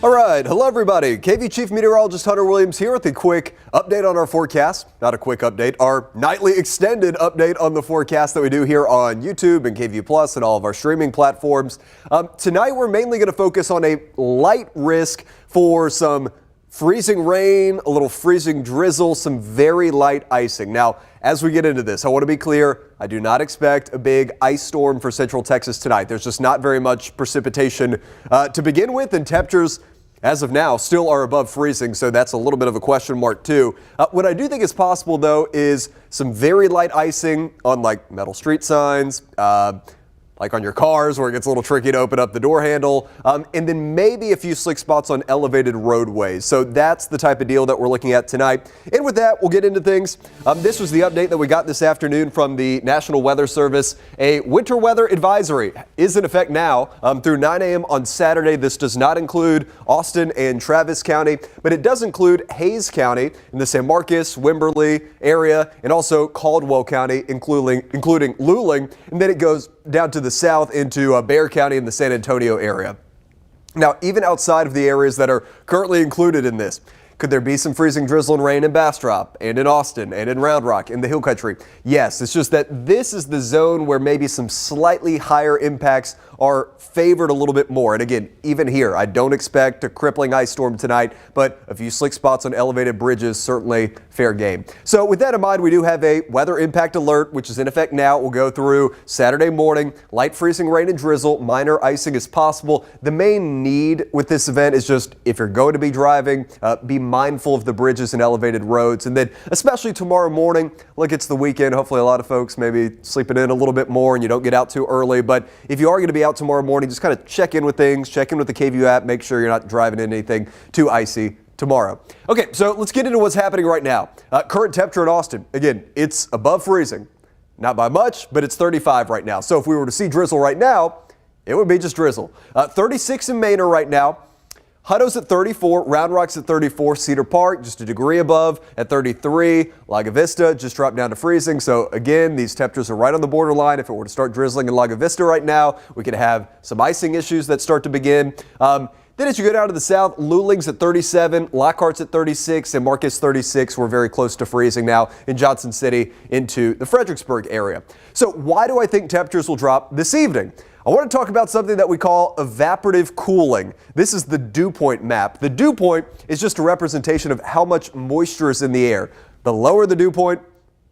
All right, hello everybody. KV Chief Meteorologist Hunter Williams here with a quick update on our forecast. Not a quick update, our nightly extended update on the forecast that we do here on YouTube and KV Plus and all of our streaming platforms. Tonight we're mainly going to focus on a light risk for some freezing rain, a little freezing drizzle, some very light icing. Now, as we get into this, I want to be clear, I do not expect a big ice storm for Central Texas tonight. There's just not very much precipitation to begin with, and temperatures as of now still are above freezing, so that's a little bit of a question mark too. What I do think is possible though is some very light icing on like metal street signs, like on your cars where it gets a little tricky to open up the door handle, and then maybe a few slick spots on elevated roadways. So that's the type of deal that we're looking at tonight. And with that, we'll get into things. This was the update that we got this afternoon from the National Weather Service. A winter weather advisory is in effect now through 9 a.m. on Saturday. This does not include Austin and Travis County, but it does include Hays County in the San Marcos, Wimberley area, and also Caldwell County, including Luling, and then it goes down to the south into Bexar County in the San Antonio area. Now, even outside of the areas that are currently included in this, could there be some freezing drizzle and rain in Bastrop and in Austin and in Round Rock in the Hill Country? Yes, it's just that this is the zone where maybe some slightly higher impacts are favored a little bit more. And again, even here, I don't expect a crippling ice storm tonight, but a few slick spots on elevated bridges, certainly fair game. So with that in mind, we do have a weather impact alert, which is in effect now. We'll go through Saturday morning, light freezing rain and drizzle, minor icing is possible. The main need with this event is just if you're going to be driving, be mindful of the bridges and elevated roads. And then especially tomorrow morning, look, it's the weekend. Hopefully a lot of folks maybe sleeping in a little bit more and you don't get out too early. But if you are going to be out tomorrow morning, just kind of check in with things, check in with the KVU app, make sure you're not driving in anything too icy tomorrow. Okay, so let's get into what's happening right now. Current temperature in Austin, again, it's above freezing. Not by much, but it's 35 right now. So if we were to see drizzle right now, it would be just drizzle. 36 in Manor right now. Hutto's at 34, Round Rock's at 34, Cedar Park just a degree above at 33, Lago Vista just dropped down to freezing. So again, these temperatures are right on the borderline. If it were to start drizzling in Lago Vista right now, we could have some icing issues that start to begin. Then as you go down to the south, Luling's at 37, Lockhart's at 36, and Marcus 36. We're very close to freezing now in Johnson City into the Fredericksburg area. So why do I think temperatures will drop this evening? I want to talk about something that we call evaporative cooling. This is the dew point map. The dew point is just a representation of how much moisture is in the air. The lower the dew point,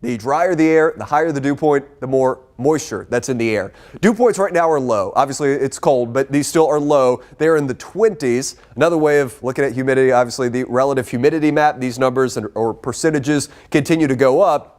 the drier the air, the higher the dew point, the more moisture that's in the air. Dew points right now are low. Obviously, it's cold, but these still are low. They're in the 20s. Another way of looking at humidity, obviously, the relative humidity map, these numbers or percentages continue to go up.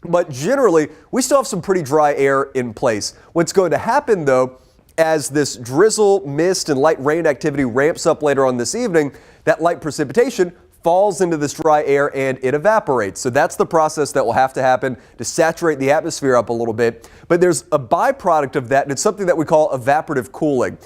But generally, we still have some pretty dry air in place. What's going to happen, though, as this drizzle, mist, and light rain activity ramps up later on this evening, that light precipitation falls into this dry air and it evaporates. So that's the process that will have to happen to saturate the atmosphere up a little bit. But there's a byproduct of that, and it's something that we call evaporative cooling.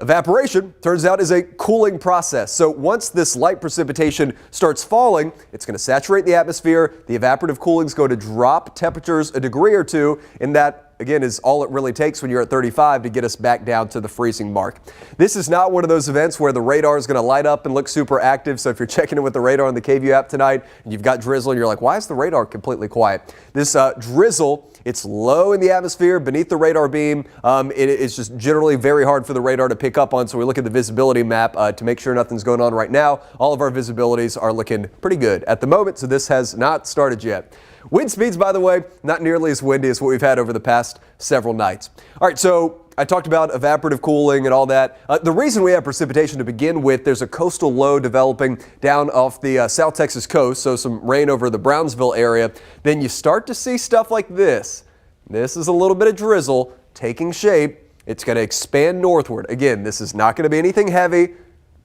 Evaporation, turns out, is a cooling process. So once this light precipitation starts falling, it's going to saturate the atmosphere. The evaporative cooling is going to drop temperatures a degree or two, and that, again, is all it really takes when you're at 35 to get us back down to the freezing mark. This is not one of those events where the radar is going to light up and look super active. So if you're checking in with the radar on the KVU app tonight and you've got drizzle and you're like, why is the radar completely quiet? This drizzle, it's low in the atmosphere beneath the radar beam. It's just generally very hard for the radar to pick up on. So we look at the visibility map to make sure nothing's going on right now. All of our visibilities are looking pretty good at the moment. So this has not started yet. Wind speeds, by the way, not nearly as windy as what we've had over the past several nights. All right, so I talked about evaporative cooling and all that. The reason we have precipitation to begin with, there's a coastal low developing down off the South Texas coast, so some rain over the Brownsville area. Then you start to see stuff like this. This is a little bit of drizzle taking shape. It's going to expand northward. Again, this is not going to be anything heavy.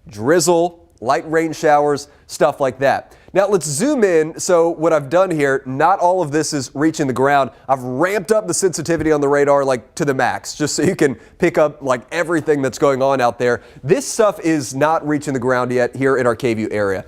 Drizzle, light rain showers, stuff like that. Now let's zoom in. So what I've done here, not all of this is reaching the ground. I've ramped up the sensitivity on the radar like to the max, just so you can pick up like everything that's going on out there. This stuff is not reaching the ground yet here in our KVU area.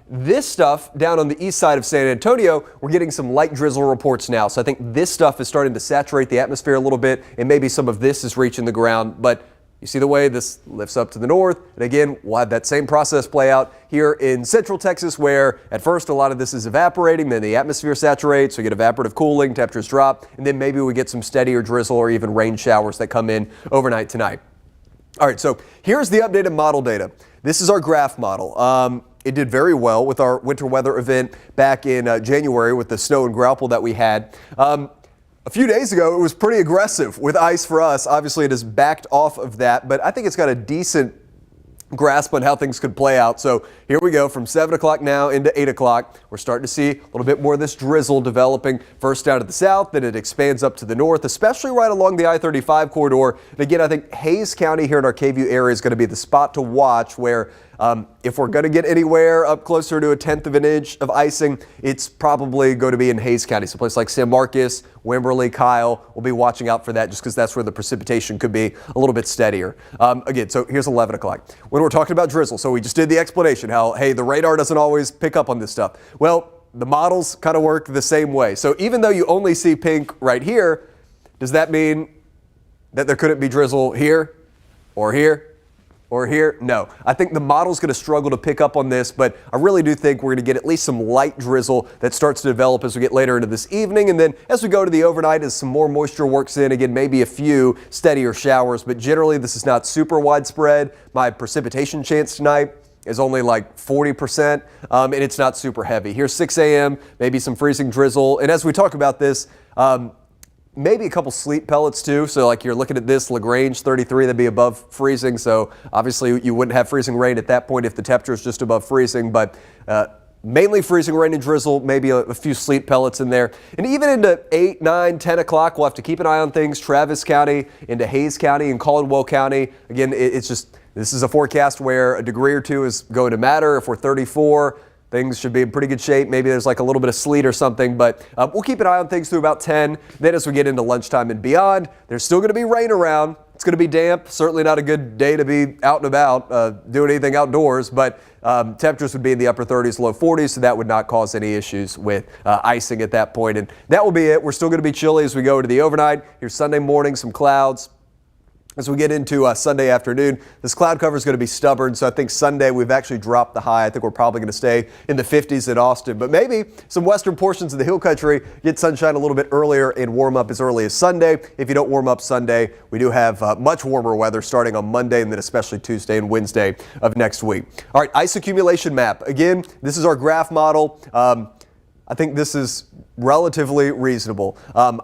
This stuff down on the east side of San Antonio, we're getting some light drizzle reports now. So I think this stuff is starting to saturate the atmosphere a little bit, and maybe some of this is reaching the ground, but You see the way this lifts up to the north, and again, we'll have that same process play out here in central Texas, where at first a lot of this is evaporating, then the atmosphere saturates, so you get evaporative cooling, temperatures drop, and then maybe we get some steadier drizzle or even rain showers that come in overnight tonight. All right, so here's the updated model data. This is our graph model. It did very well with our winter weather event back in January with the snow and grapple that we had. A few days ago, it was pretty aggressive with ice for us. Obviously, it has backed off of that, but I think it's got a decent grasp on how things could play out. So here we go from 7 o'clock now into 8 o'clock. We're starting to see a little bit more of this drizzle developing first down to the south, then it expands up to the north, especially right along the I-35 corridor. And again, I think Hays County here in our KVUE area is going to be the spot to watch where if we're going to get anywhere up closer to 1/10 of an inch of icing, it's probably going to be in Hays County. So a place like San Marcos, Wimberley, Kyle, we'll be watching out for that just because that's where the precipitation could be a little bit steadier. Again, so here's 11 o'clock. When we're talking about drizzle, so we just did the explanation how, hey, the radar doesn't always pick up on this stuff. Well, the models kind of work the same way. So even though you only see pink right here, does that mean that there couldn't be drizzle here or here? Or here? No. I think the model's going to struggle to pick up on this, but I really do think we're going to get at least some light drizzle that starts to develop as we get later into this evening. And then as we go to the overnight, as some more moisture works in, again, maybe a few steadier showers, but generally this is not super widespread. My precipitation chance tonight is only like 40%, and it's not super heavy. Here's 6 a.m., maybe some freezing drizzle. And as we talk about this, maybe a couple sleet pellets too. So like you're looking at this LaGrange 33, that'd be above freezing. So obviously you wouldn't have freezing rain at that point if the temperature is just above freezing, but mainly freezing rain and drizzle, maybe a few sleet pellets in there. And even into 8, 9, 10 o'clock, we'll have to keep an eye on things. Travis County into Hays County and Caldwell County. Again, it's just, this is a forecast where a degree or two is going to matter. If we're 34, things should be in pretty good shape. Maybe there's like a little bit of sleet or something, but we'll keep an eye on things through about 10. Then as we get into lunchtime and beyond, there's still going to be rain around. It's going to be damp. Certainly not a good day to be out and about doing anything outdoors, but temperatures would be in the upper 30s, low 40s, so that would not cause any issues with icing at that point. And that will be it. We're still going to be chilly as we go into the overnight. Here's Sunday morning, some clouds. As we get into Sunday afternoon, this cloud cover is going to be stubborn, so I think Sunday we've actually dropped the high. I think we're probably going to stay in the 50s at Austin, but maybe some western portions of the hill country get sunshine a little bit earlier and warm up as early as Sunday. If you don't warm up Sunday, we do have much warmer weather starting on Monday and then especially Tuesday and Wednesday of next week. All right, ice accumulation map. Again, this is our graph model. I think this is relatively reasonable.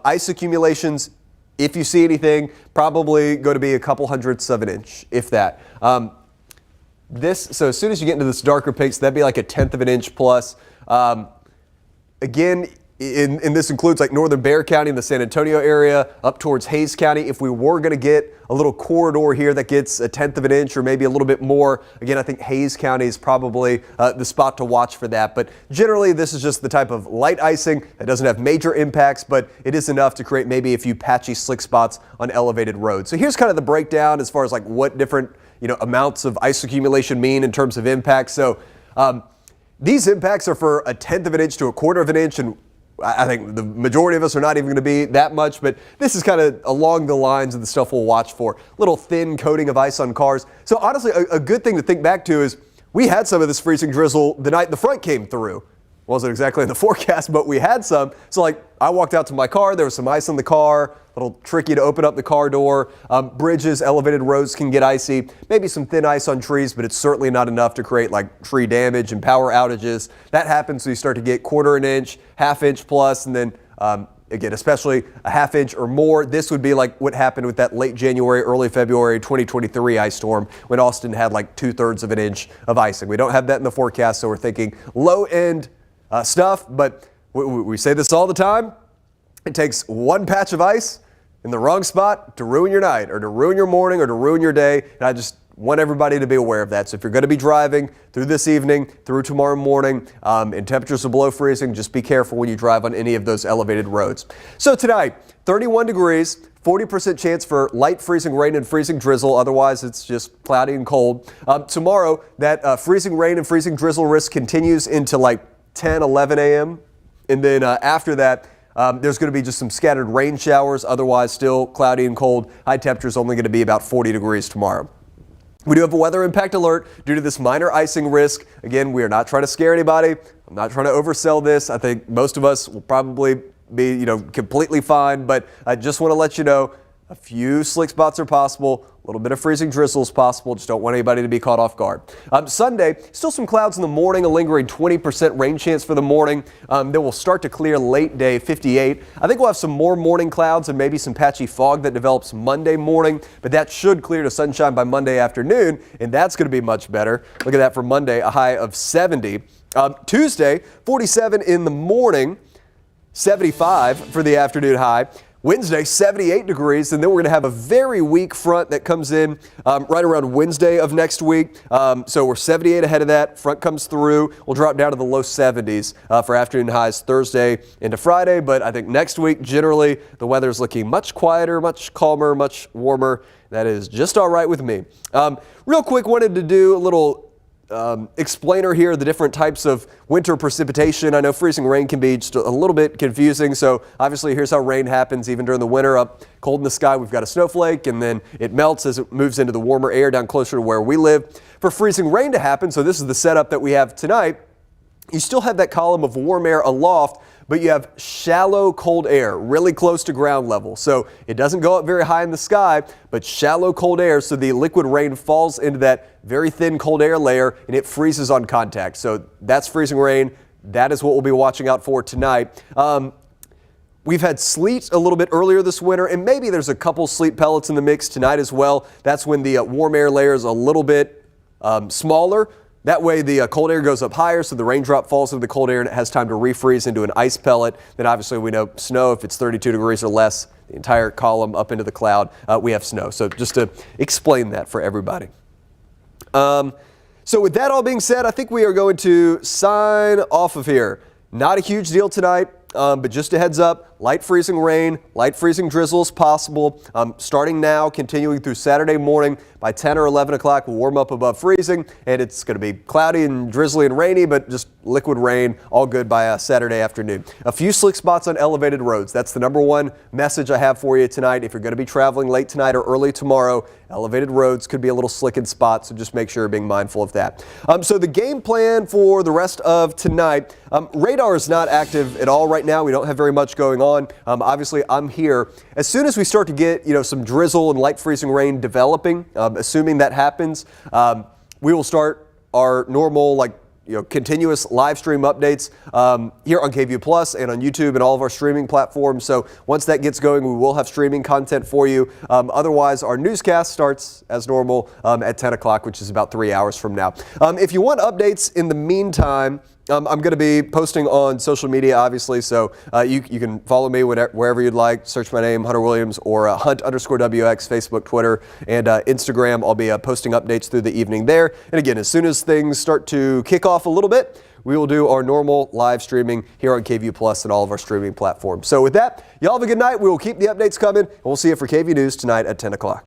Ice accumulations, if you see anything, probably going to be a couple hundredths of an inch, if that. So as soon as you get into this darker pinks, that'd be like 1/10 of an inch plus. Again, and this includes like northern Bexar County and the San Antonio area, up towards Hays County. If we were going to get a little corridor here that gets 1/10 of an inch or maybe a little bit more, again, I think Hays County is probably the spot to watch for that. But generally, this is just the type of light icing that doesn't have major impacts, but it is enough to create maybe a few patchy slick spots on elevated roads. So here's kind of the breakdown as far as like what different amounts of ice accumulation mean in terms of impacts. So these impacts are for 1/10 of an inch to 1/4 of an inch, and I think the majority of us are not even going to be that much, but this is kind of along the lines of the stuff we'll watch for. Little thin coating of ice on cars. So honestly, a good thing to think back to is we had some of this freezing drizzle the night the front came through. Wasn't exactly in the forecast, but we had some. So like I walked out to my car, there was some ice on the car, a little tricky to open up the car door. Bridges, elevated roads can get icy. Maybe some thin ice on trees, but it's certainly not enough to create like tree damage and power outages. That happens, so you start to get 1/4 an inch, 1/2 inch plus, and then again, especially a 1/2 inch or more. This would be like what happened with that late January, early February 2023 ice storm when Austin had like 2/3 of an inch of icing. We don't have that in the forecast, so we're thinking low end stuff, but we say this all the time. It takes one patch of ice in the wrong spot to ruin your night or to ruin your morning or to ruin your day. And I just want everybody to be aware of that. So if you're going to be driving through this evening, through tomorrow morning, and temperatures are below freezing, just be careful when you drive on any of those elevated roads. So tonight, 31 degrees, 40% chance for light freezing rain and freezing drizzle. Otherwise, it's just cloudy and cold. Tomorrow, that freezing rain and freezing drizzle risk continues into like 10, 11 a.m. And then after that, There's going to be just some scattered rain showers. Otherwise, still cloudy and cold. High temperature is only going to be about 40 degrees tomorrow. We do have a weather impact alert due to this minor icing risk. Again, we are not trying to scare anybody. I'm not trying to oversell this. I think most of us will probably be, completely fine, but I just want to let you know a few slick spots are possible. A little bit of freezing drizzle is possible. Just don't want anybody to be caught off guard. Sunday, still some clouds in the morning, a lingering 20% rain chance for the morning. Then we'll start to clear late day, 58. I think we'll have some more morning clouds and maybe some patchy fog that develops Monday morning, but that should clear to sunshine by Monday afternoon, and that's going to be much better. Look at that for Monday, a high of 70. Tuesday, 47 in the morning, 75 for the afternoon high. Wednesday, 78 degrees, and then we're going to have a very weak front that comes in right around Wednesday of next week. So we're 78 ahead of that. Front comes through. We'll drop down to the low 70s for afternoon highs Thursday into Friday. But I think next week, generally, the weather's looking much quieter, much calmer, much warmer. That is just all right with me. Real quick, wanted to do a little explainer here, the different types of winter precipitation. I know freezing rain can be just a little bit confusing. So obviously here's how rain happens even during the winter. Up cold in the sky, we've got a snowflake, and then it melts as it moves into the warmer air down closer to where we live. For freezing rain to happen, so this is the setup that we have tonight, you still have that column of warm air aloft, but you have shallow cold air really close to ground level. So it doesn't go up very high in the sky, but shallow cold air. So the liquid rain falls into that very thin cold air layer and it freezes on contact. So that's freezing rain. That is what we'll be watching out for tonight. We've had sleet a little bit earlier this winter, and maybe there's a couple sleet pellets in the mix tonight as well. That's when the warm air layer is a little bit smaller. That way the cold air goes up higher, so the raindrop falls into the cold air and it has time to refreeze into an ice pellet. Then obviously we know snow, if it's 32 degrees or less, the entire column up into the cloud, we have snow. So just to explain that for everybody. So with that all being said, I think we are going to sign off of here. Not a huge deal tonight. But just a heads up, light freezing rain, light freezing drizzle is possible. Starting now, continuing through Saturday morning by 10 or 11 o'clock, we'll warm up above freezing, and it's going to be cloudy and drizzly and rainy, but just liquid rain, all good by Saturday afternoon. A few slick spots on elevated roads. That's the #1 message I have for you tonight. If you're going to be traveling late tonight or early tomorrow, elevated roads could be a little slick in spots, so just make sure you're being mindful of that. So the game plan for the rest of tonight, radar is not active at all right now. We don't have very much going on. Obviously, I'm here. As soon as we start to get, some drizzle and light freezing rain developing, assuming that happens, we will start our normal, continuous live stream updates here on KVU Plus and on YouTube and all of our streaming platforms. So once that gets going, we will have streaming content for you. Otherwise, our newscast starts as normal at 10 o'clock, which is about 3 hours from now. If you want updates in the meantime, I'm going to be posting on social media, obviously, so you can follow me wherever you'd like. Search my name, Hunter Williams, or Hunt_WX, Facebook, Twitter, and Instagram. I'll be posting updates through the evening there. And again, as soon as things start to kick off a little bit, we will do our normal live streaming here on KVU Plus and all of our streaming platforms. So with that, y'all have a good night. We will keep the updates coming, and we'll see you for KVU News tonight at 10 o'clock.